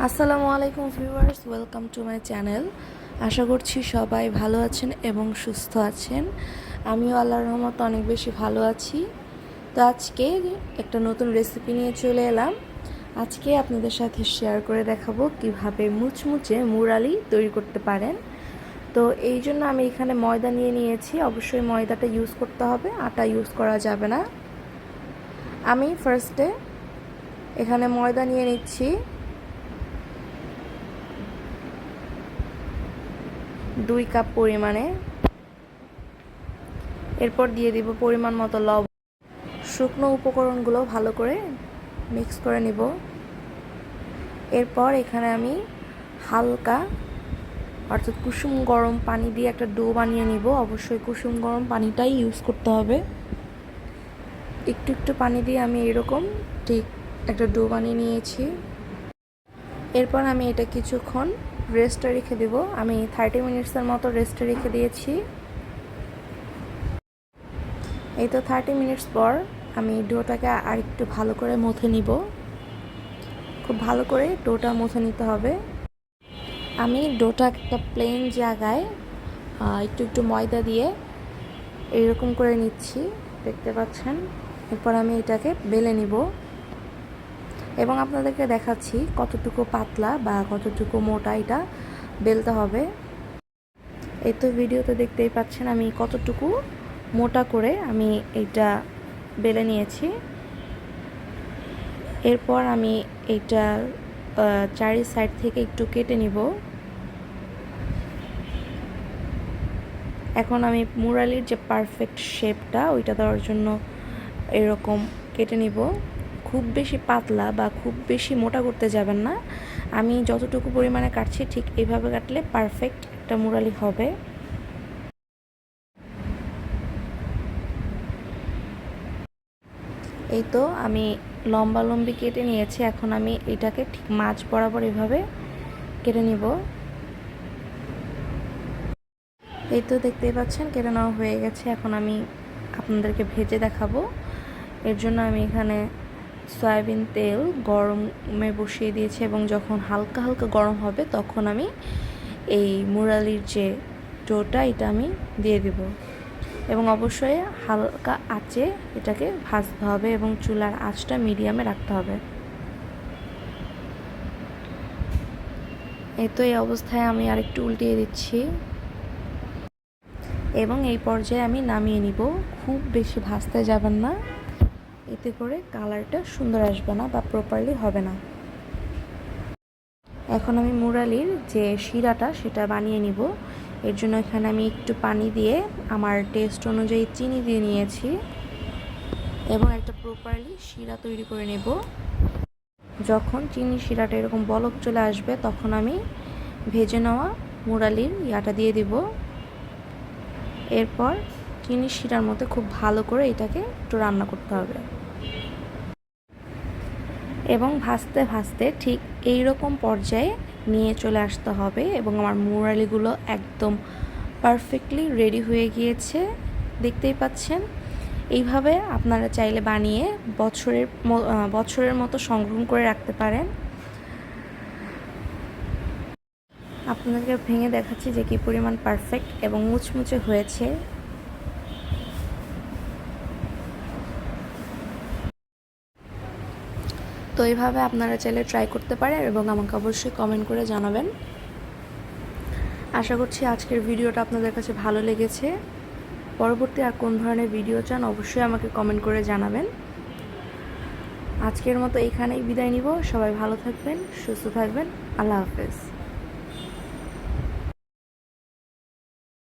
আসসালামু আলাইকুম viewers, welcome to my channel. আশা করছি সবাই ভালো আছেন এবং সুস্থ আছেন। আমিও আল্লাহর রহমতে অনেক বেশি ভালো আছি। তো আজকে একটা নতুন রেসিপি নিয়ে চলে এলাম। আজকে আপনাদের সাথে শেয়ার করে দেখাবো কিভাবে মুচমুচে মুরালি তৈরি করতে পারেন। তো এই জন্য আমি এখানে ময়দা নিয়ে নিয়েছি। অবশ্যই ময়দাটা ইউজ করতে হবে, আটা ইউজ করা যাবে না। আমি ফার্স্টে এখানে ময়দা নিয়ে নিচ্ছি 2 কাপ পরিমাণে। এরপর দিয়ে দিব পরিমাণ মতো লবণ। শুকনো উপকরণগুলো ভালো করে মিক্স করে নিব। এরপর এখানে আমি হালকা অর্থাৎ কুসুম গরম পানি দিয়ে একটা ডো বানিয়ে নিব। অবশ্যই কুসুম গরম পানিটাই ইউজ করতে হবে। একটু একটু পানি দিয়ে আমি এরকম ঠিক একটা ডো বানিয়ে নিয়েছি। এরপর আমি এটা কিছুক্ষণ রেস্টে রেখে দেব। আমি 30 মিনিটসের মতো রেস্টে রেখে দিয়েছি। এই তো 30 মিনিটস পর আমি ডোটাকে আর একটু ভালো করে মথে নিব। খুব ভালো করে ডোটা মথে নিতে হবে। আমি ডোটা একটা প্লেন জায়গায় একটু একটু ময়দা দিয়ে এইরকম করে নিচ্ছি, দেখতে পাচ্ছেন। এরপর আমি এটাকে বেলে নিব এবং আপনাদেরকে দেখাচ্ছি কতটুকু পাতলা বা কতটুকু মোটা এটা বেলতে হবে। এই তো ভিডিওতে দেখতেই পাচ্ছেন আমি কতটুকু মোটা করে আমি এটা বেলে নিয়েছি। এরপর আমি এটা চারি সাইড থেকে একটু কেটে নিব। এখন আমি মুরালির যে পারফেক্ট শেপটা ওইটা দেওয়ার জন্য এরকম কেটে নিব। খুব বেশি পাতলা বা খুব বেশি মোটা করতে যাবেন না। আমি যতটুকু পরিমাণে কাটছি ঠিক এইভাবে কাটলে পারফেক্ট একটা মুরালি হবে। এই তো আমি লম্বি কেটে নিয়েছি। এখন আমি এটাকে ঠিক মাঝ বরাবর এভাবে কেটে নিব। এই তো দেখতেই পাচ্ছেন কেটে নেওয়া হয়ে গেছে। এখন আমি আপনাদেরকে ভেজে দেখাবো। এর জন্য আমি এখানে সয়াবিন তেল গরমে বসিয়ে দিয়েছি এবং যখন হালকা হালকা গরম হবে তখন আমি এই মুরালির যে ডোটা এটা আমি দিয়ে দেব এবং অবশ্যই হালকা আঁচে এটাকে ভাজতে হবে এবং চুলার আঁচটা মিডিয়ামে রাখতে হবে। এই তো এই অবস্থায় আমি আরেকটু উল্টিয়ে দিচ্ছি এবং এই পর্যায়ে আমি নামিয়ে নিব। খুব বেশি ভাজতে যাবেন না, এতে করে কালারটা সুন্দর আসবে না বা প্রপারলি হবে না। এখন আমি মুরালির যে শিরাটা সেটা বানিয়ে নিব। এর জন্য এখানে আমি একটু পানি দিয়ে আমার টেস্ট অনুযায়ী চিনি দিয়ে নিয়েছি এবং একটা প্রপারলি শিরা তৈরি করে নেব। যখন চিনি শিরাটা এরকম বলক চলে আসবে তখন আমি ভেজে নেওয়া মুরালির ইয়াটা দিয়ে দিব। এরপর চিনি শিরার মধ্যে খুব ভালো করে এটাকে একটু রান্না করতে হবে এবং ভাজতে ভাজতে ঠিক এই রকম পর্যায়ে নিয়ে চলে আসতে হবে এবং আমার মুরালিগুলো একদম পারফেক্টলি রেডি হয়ে গিয়েছে, দেখতেই পাচ্ছেন। এইভাবে আপনারা চাইলে বানিয়ে বছরের মতো সংরক্ষণ করে রাখতে পারেন। আপনাদেরকে ভেঙে দেখাচ্ছি যে কী পরিমাণ পারফেক্ট এবং মুচমুচে হয়েছে। তো এইভাবে আপনারা চাইলে ট্রাই করতে পারেন এবং আমাকে অবশ্যই কমেন্ট করে জানাবেন। আশা করছি আজকের ভিডিওটা আপনাদের কাছে ভালো লেগেছে। পরবর্তী আর কোন ধরনের ভিডিও চান অবশ্যই আমাকে কমেন্ট করে জানাবেন। আজকের মতো এইখানেই বিদায় নিব। সবাই ভালো থাকবেন, সুস্থ থাকবেন। আল্লাহ হাফেজ।